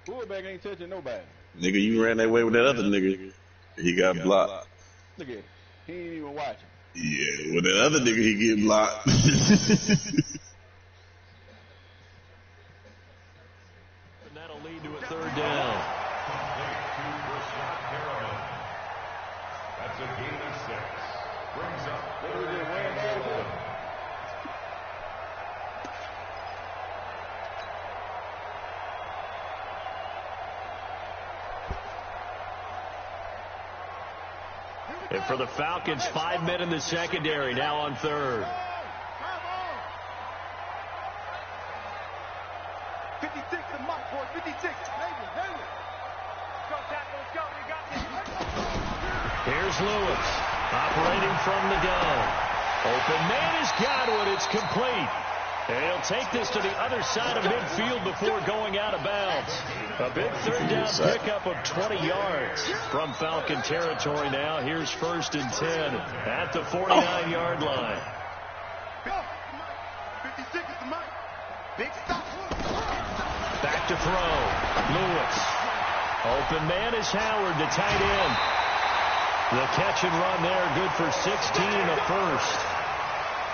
Quarterback ain't touching nobody. Nigga, you ran that way with that other nigga. He got blocked. Look at him. He ain't even watching. Yeah, with that other nigga, he get blocked. And that'll lead to a third down. That's a gain of 6. Brings up third and 1. And for the Falcons, 5 men in the secondary, now on third. 56 to Mike, boy, 56. Here's Lewis, operating from the gun. Open man has got it. It's complete. And he'll take this to the other side of midfield before going out of bounds. A big third down pickup of 20 yards from Falcon territory now. Here's 1st and 10 at the 49-yard line. 56 is the Mike. Big stop. Back to throw. Lewis. Open man is Howard, the tight end. The catch and run there, good for 16 and a first.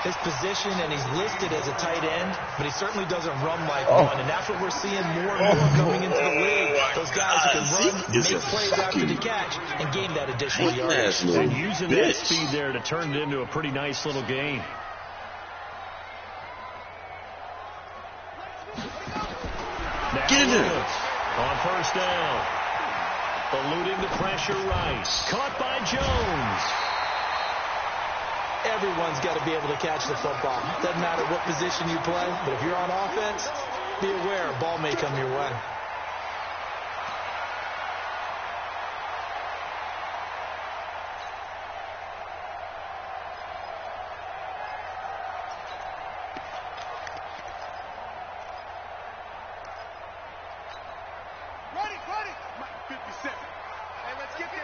His position, and he's listed as a tight end, but he certainly doesn't run like one, and that's what we're seeing more and more coming into the league. Those guys who can run, make plays after the catch, and gain that additional yardage. And using that speed there to turn it into a pretty nice little gain. Get in there. On 1st down. Eluding the pressure right. Caught by Jones. Everyone's got to be able to catch the football. Doesn't matter what position you play, but if you're on offense, be aware a ball may come your way. Ready. 57. Hey, let's get this.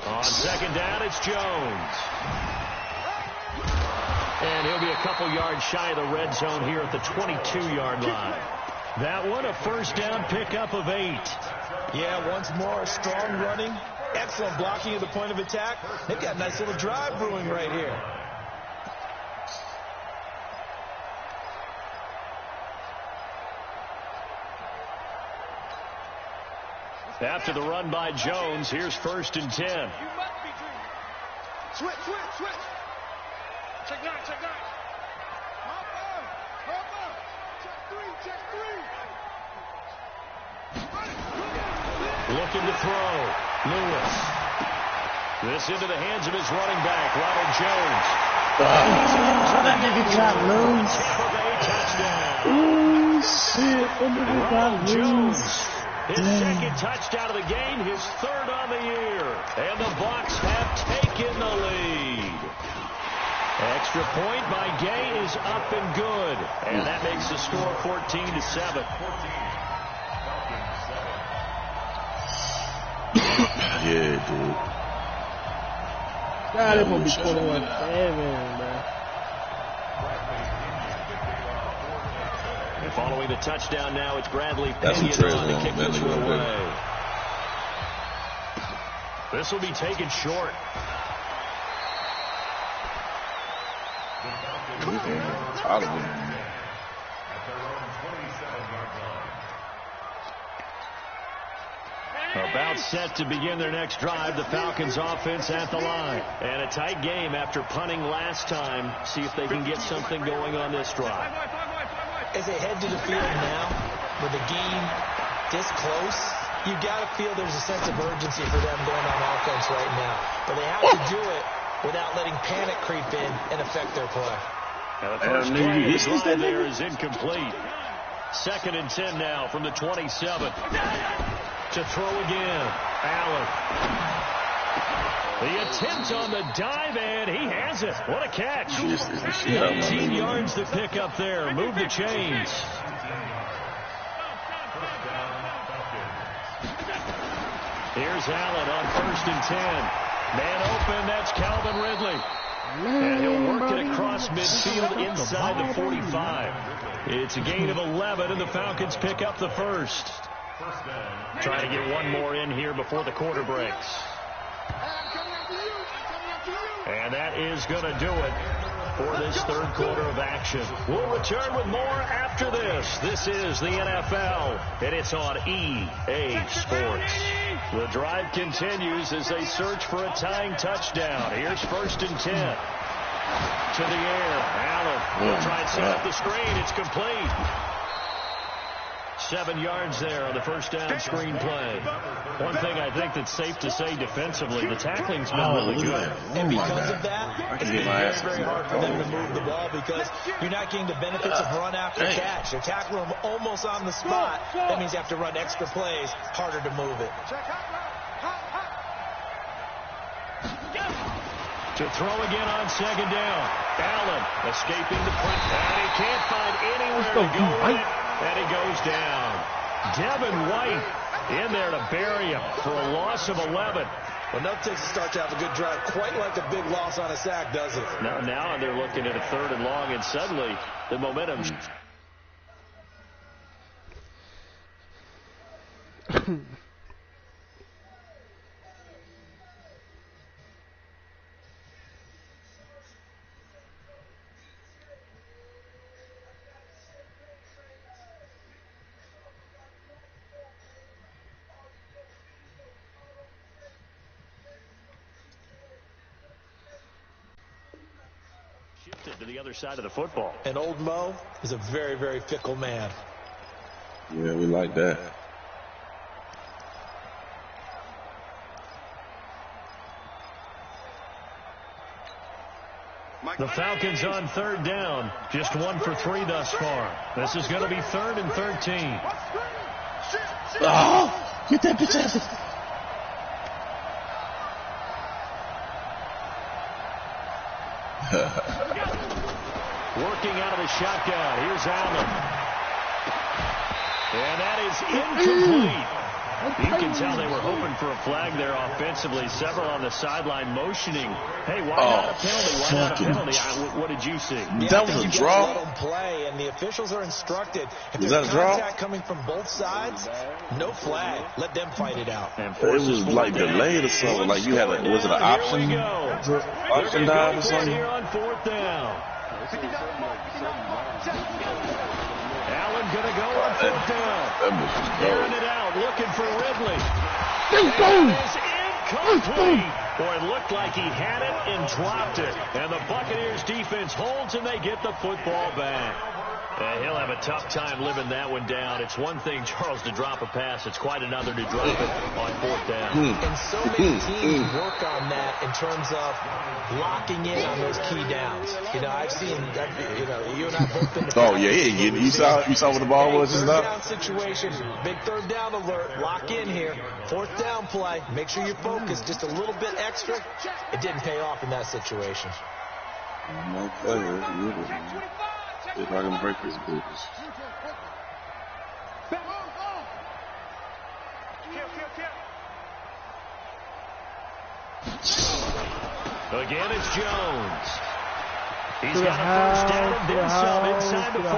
On 2nd down, it's Jones. And he'll be a couple yards shy of the red zone here at the 22-yard line. That one, a 1st down pickup of 8. Yeah, once more, strong running, excellent blocking at the point of attack. They've got a nice little drive brewing right here. After the run by Jones, here's 1st and 10. You must be dreaming. Switch. Check 9. Hop up. Check 3. Looking to throw. Lewis. This into the hands of his running back, Ronald Jones. That nigga got loose. Tampa Bay touchdown. Ooh, shit. That nigga got loose. His second touchdown of the game, his 3rd on the year. And the Bucs have taken the lead. Extra point by Gay is up and good. And that makes the score 14-7. Yeah, dude. God, it will be 21-7, man. And following the touchdown now, it's Bradley That's some trash, Pinion to kick man. this That one nigga away. This will be taken short. About set to begin their next drive, the Falcons offense at the line. And a tight game after punting last time. See if they can get something going on this drive. As they head to the field now, with the game this close, you got to feel there's a sense of urgency for them going on offense right now. But they have to do it without letting panic creep in and affect their play. Now the first play of the drive there is incomplete. 2nd and 10 now from the 27. To throw again. Allen. The attempt on the dive, and he has it. What a catch. 19 yards to pick up there. Move the chains. Here's Allen on 1st and 10. Man open, that's Calvin Ridley. And he'll work it across midfield inside the 45. It's a gain of 11, and the Falcons pick up the first. Trying to get one more in here before the quarter breaks. And that is going to do it for this third quarter of action. We'll return with more after this. This is the NFL, and it's on EA Sports. The drive continues as they search for a tying touchdown. Here's 1st and 10. To the air. Allen will try and set up the screen. It's complete. 7 yards there on the first down screen play. One thing I think that's safe to say defensively, the tackling's been really good. And because of that, it's been very hard for them to move the ball because you're not getting the benefits of run after catch. They're tackling them almost on the spot. That means you have to run extra plays, harder to move it. To throw again on 2nd down. Allen escaping the pressure. And he can't find anywhere to go with it. And he goes down. Devin White in there to bury him for a loss of 11. Well, enough takes to start to have a good drive. Quite like a big loss on a sack, does it? Now they're looking at a 3rd and long, and suddenly the momentum. Shifted to the other side of the football. And old Mo is a very, very fickle man. Yeah, we like that. The Falcons on 3rd down. Just 1 for 3 thus far. This is going to be 3rd and 13. Oh, get that bitch out of Working out of the shotgun. Here's Allen. And that is incomplete. You can tell they were hoping for a flag there offensively. Several on the sideline motioning. Hey, why not a penalty? Why not a penalty? What did you see? That was a draw. Let them play, and the officials are instructed. If Was there's that a draw? contact coming from both sides, no flag. Let them fight it out. And It was like delayed or something. Like you had a, was it an option? Option dive or something? Here on 4th down. Allen going to go on 4th down. That was Airing it out, looking for Ridley. It is incomplete. Boy, it looked like he had it and dropped it. And the Buccaneers defense holds and they get the football back. He'll have a tough time living that one down. It's one thing, Charles, to drop a pass. It's quite another to drop it on 4th down. And so many teams work on that in terms of locking in on those key downs. You know, I've seen, you and I both been. Oh, yeah, yeah. You saw where the ball was just now? Down situation, big 3rd down alert. Lock in here. 4th down play. Make sure you focus just a little bit extra. It didn't pay off in that situation. No player. If I can break this bitch. Again, it's Jones. He's got a 1st down and then some inside the 40.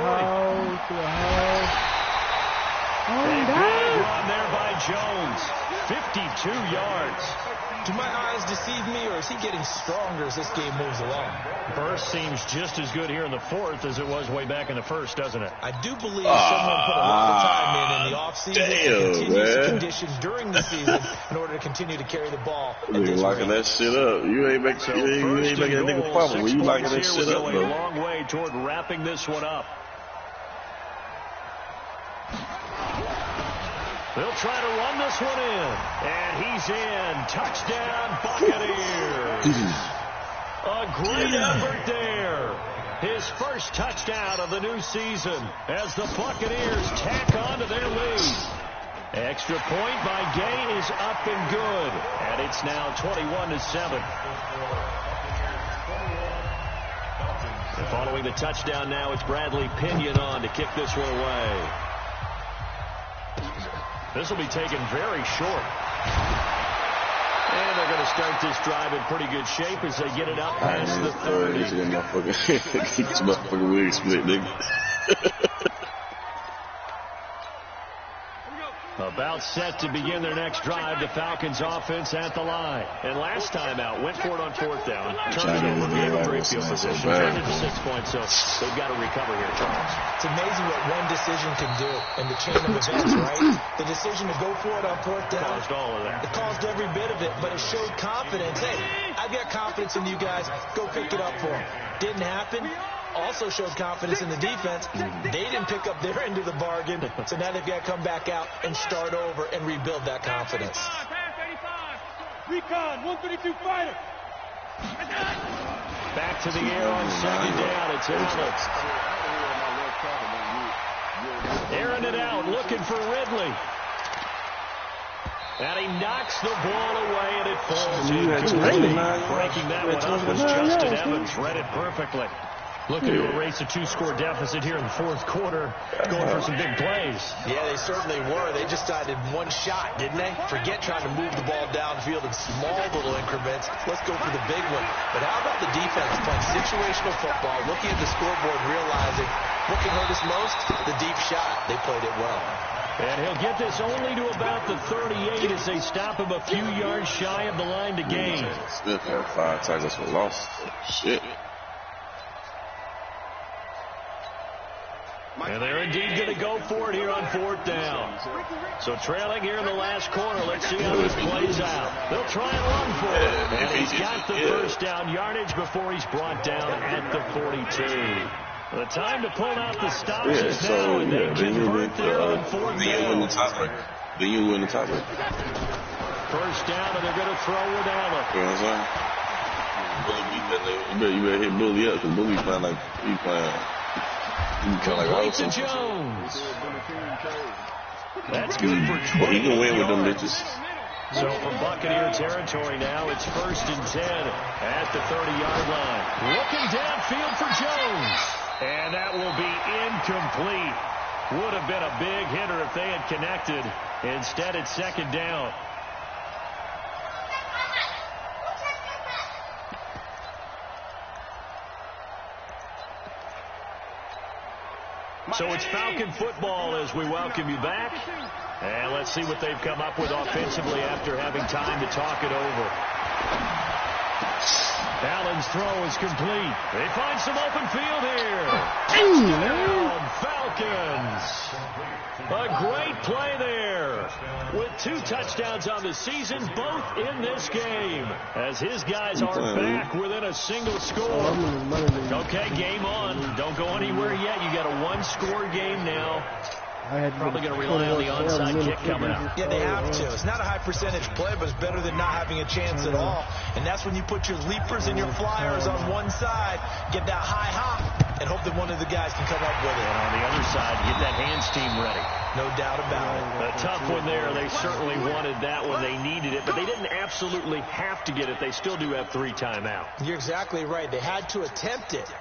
A big run there by Jones. 52 yards. Do my eyes deceive me, or is he getting stronger as this game moves along? Burst seems just as good here in the 4th as it was way back in the 1st, doesn't it? I do believe someone put a lot of time in the offseason and continues to condition during the season in order to continue to carry the ball. You locking that shit up. You ain't making that nigga problem. You locking that shit up, bro. A long way toward wrapping this one up. They'll try to run this one in. And he's in. Touchdown, Buccaneers. A great effort there. His first touchdown of the new season as the Buccaneers tack on to their lead. Extra point by Gay is up and good. And it's now 21-7. And following the touchdown now, it's Bradley Pinion on to kick this one away. This will be taken very short. And they're going to to start this drive in pretty good shape as they get it up past the 30. Get your motherfucking wig split, nigga. About set to begin their next drive. The Falcons offense at the line. And last time out, went for it on fourth down. Turnover, gave a great field position. Turned into 6 points, so they've got to recover here, Charles. It's amazing what one decision can do in the chain of events, right? The decision to go for it on fourth down. Caused all of that. It caused every bit of it, but it showed confidence. Hey, I've got confidence in you guys. Go pick it up for them. Didn't happen. Also showed confidence in the defense. They didn't pick up their end of the bargain, so now they've got to come back out and start over and rebuild that confidence. Recon, 132 fighter. Back to the air on second down. It's Allen. Airing it out, looking for Ridley. And he knocks the ball away, and it falls incomplete. Breaking that one up was Justin Evans. Read it perfectly. Looking to erase a 2-score deficit here in the fourth quarter, going for some big plays. Yeah, they certainly were. They just decided one shot, didn't they? Forget trying to move the ball downfield in small little increments. Let's go for the big one. But how about the defense playing situational football, looking at the scoreboard, realizing what can hurt us most? The deep shot. They played it well. And he'll get this only to about the 38 as they stop him a few yards shy of the line to gain. Smith had 5 tackles for loss. Shit. And they're indeed going to go for it here on fourth down. So trailing here in the last quarter. Let's see how this plays out. They'll try and run for it. And he's got the first down yardage before he's brought down at the 42. The time to pull out the stops is now, and they convert there on fourth down. Then you win the tiebreaker. First down, and they're going to throw with Allen. You know what I'm saying? Bully beat that nigga. You better hit Bully up, because Bully playing like he playing. Complete to Jones. That's good for 20. He can win with them bitches. So from Buccaneer territory now, it's 1st and 10 at the 30-yard line. Looking downfield for Jones. And that will be incomplete. Would have been a big hitter if they had connected. Instead, it's second down. So it's Falcon football as we welcome you back. And let's see what they've come up with offensively after having time to talk it over. Allen's throw is complete. They find some open field here. Touchdown, Falcons. A great play there. With 2 touchdowns on the season, both in this game. As his guys are back within a single score. Okay, game on. Don't go anywhere yet. You got a 1-score game now. Probably going to rely on the onside kick coming up. Yeah, they have to. It's not a high percentage play, but it's better than not having a chance at all. And that's when you put your leapers and your flyers on one side, get that high hop, and hope that one of the guys can come up with it. And on the other side, get that hands team ready. No doubt about it. A tough one there. They certainly wanted that one. They needed it, but they didn't absolutely have to get it. They still do have 3 timeouts. You're exactly right. They had to attempt it.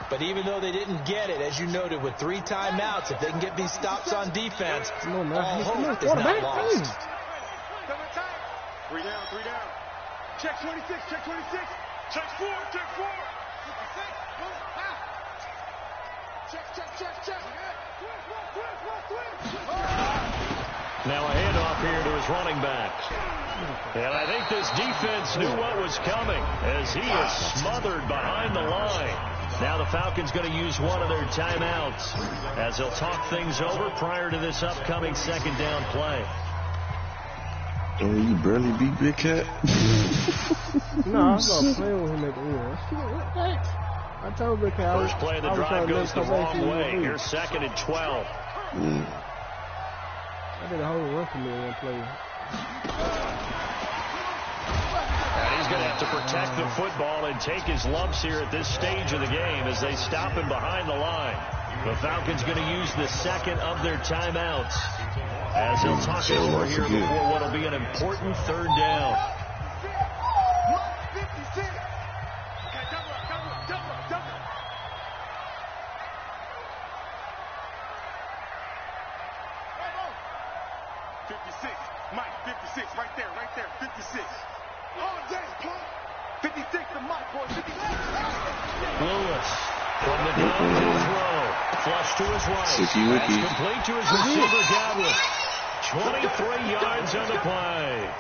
But even though they didn't get it, as you noted, with 3 timeouts, if they can get these stops on defense, all hope is not lost. 3 down, 3 down. Check 26, check 26. Check 4, check 4. 56, check. Now a handoff here to his running back. And I think this defense knew what was coming as he is smothered behind the line. Now the Falcons going to use one of their timeouts as they'll talk things over prior to this upcoming second down play. Oh, you barely beat Big Cat? No, I'm not playing with him at the end. I told Big Cat. First play of the drive goes the wrong way. Here's 2nd and 12. I did a whole run for me in one play. And he's going to have to protect the football and take his lumps here at this stage of the game as they stop him behind the line. The Falcons going to use the 2nd of their timeouts as he'll talk it over here before what will be an important 3rd down. 56, Mike, 56, right there, 56. Oh, that's pump. 56 to my boy. 56. Lewis from the dome to throw. Flush to his right. Sicky Wicky. That's complete to his receiver, Godwin. 23 yards on the play.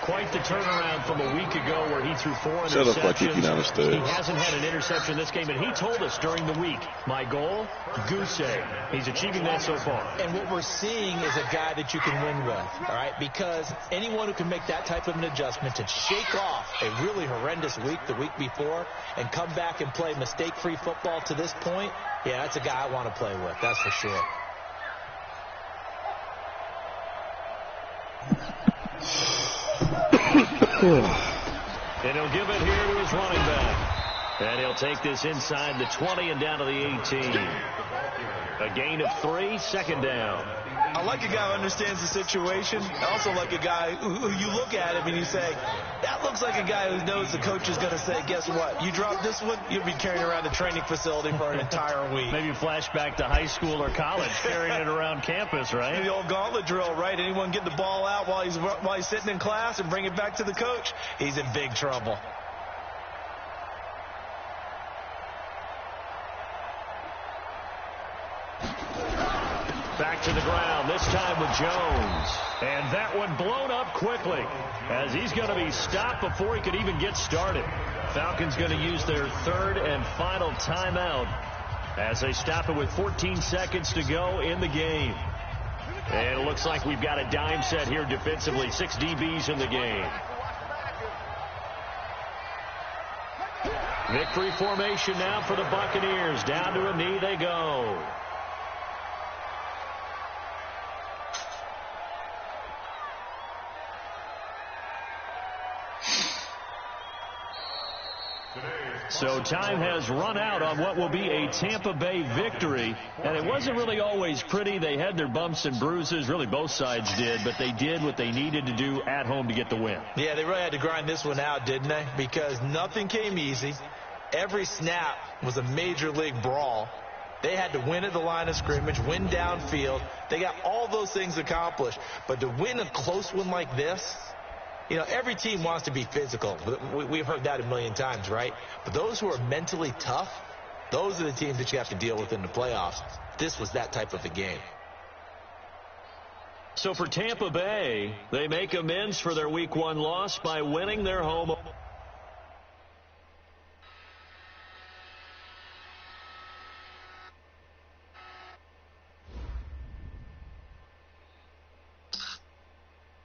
Quite the turnaround from a week ago where he threw 4 interceptions. Shut up like you understood. He hasn't had an interception this game, and he told us during the week, my goal, goose egg. He's achieving that so far. And what we're seeing is a guy that you can win with, all right? Because anyone who can make that type of an adjustment to shake off a really horrendous week the week before and come back and play mistake-free football to this point, yeah, that's a guy I want to play with, that's for sure. And he'll give it here to his running back. And he'll take this inside the 20 and down to the 18. A gain of 3, second down. I like a guy who understands the situation. I also like a guy who you look at him and you say, that looks like a guy who knows the coach is going to say, guess what? You drop this one, you'll be carrying around the training facility for an entire week. Maybe flashback to high school or college, carrying it around campus, right? The old gauntlet drill, right? Anyone get the ball out while he's sitting in class and bring it back to the coach, he's in big trouble. Back to the ground, this time with Jones. And that one blown up quickly as he's going to be stopped before he could even get started. Falcons going to use their third and final timeout as they stop it with 14 seconds to go in the game. And it looks like we've got a dime set here defensively. 6 DBs in the game. Victory formation now for the Buccaneers. Down to a knee they go. So time has run out on what will be a Tampa Bay victory. And it wasn't really always pretty. They had their bumps and bruises. Really, both sides did. But they did what they needed to do at home to get the win. Yeah, they really had to grind this one out, didn't they? Because nothing came easy. Every snap was a major league brawl. They had to win at the line of scrimmage, win downfield. They got all those things accomplished. But to win a close one like this, you know, every team wants to be physical. We've heard that a million times, right? But those who are mentally tough, those are the teams that you have to deal with in the playoffs. This was that type of a game. So for Tampa Bay, they make amends for their Week 1 loss by winning their home.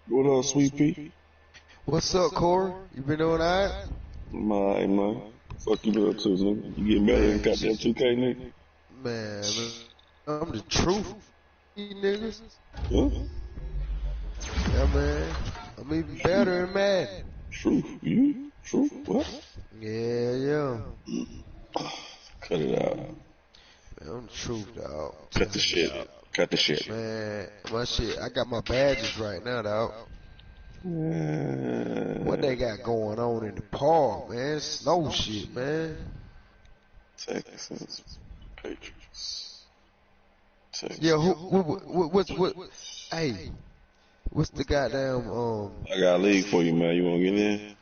What up, Sweet Pea? What's up, Corey? You been doing all right? Man. Fuck you been up to, nigga? You getting better than goddamn 2K, nigga? Man, I'm the truth, you niggas. Huh? Yeah, man. I'm even better than Madden. Truth? You? Truth? What? Yeah. Cut it out. Man, I'm the truth, dog. Cut the shit. Man, my shit, I got my badges right now, dog. What they got going on in the park, man? Snow shit, man. Texans, Patriots. Texans. Yeah, what? Hey, what's the goddamn I got a league for you, man. You wanna get in?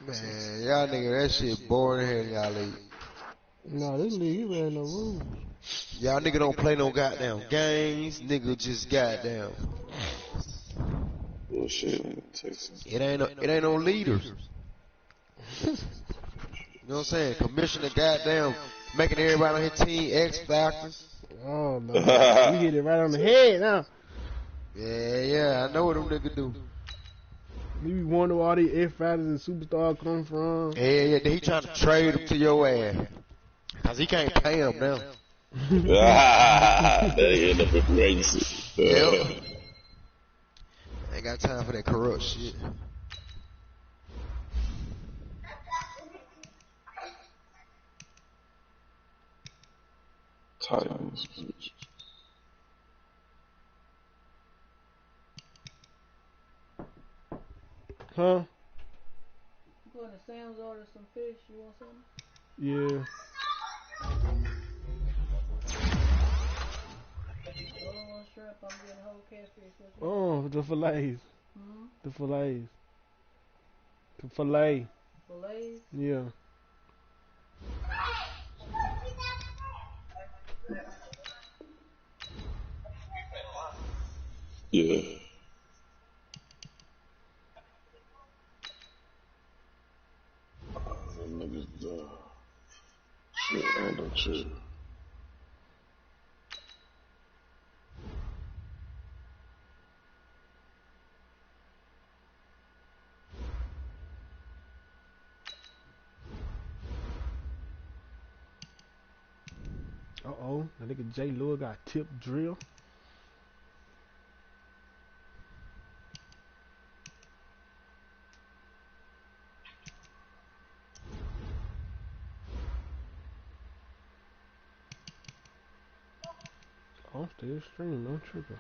Man, y'all nigga, that shit boring here in y'all league. No, this league, you ain't no rules. Y'all nigga don't play no goddamn games. Nigga just goddamn. Bullshit, Texas. It ain't no leaders. You know what I'm saying? Commissioner goddamn making everybody on his team X Factors. Oh no, you hit it right on the head now. Yeah, I know what them niggas do. You wonder where all these X Factors and superstars come from. Yeah, he trying to trade them to your ass. Cause he can't pay them now. They end up with crazy. Yep. Ain't got time for that corrupt shit. Titans. Huh? Going to Sam's, order some fish. You want something? Yeah. Shrimp, I'm getting whole catfish. Oh, the fillets. Hmm? The fillets. Filet. Fillets. Yeah. Yeah. Them niggas, shit, I don't shit. Uh-oh. That nigga J. Lewis got tip drill. Oh, still streaming. No tripping.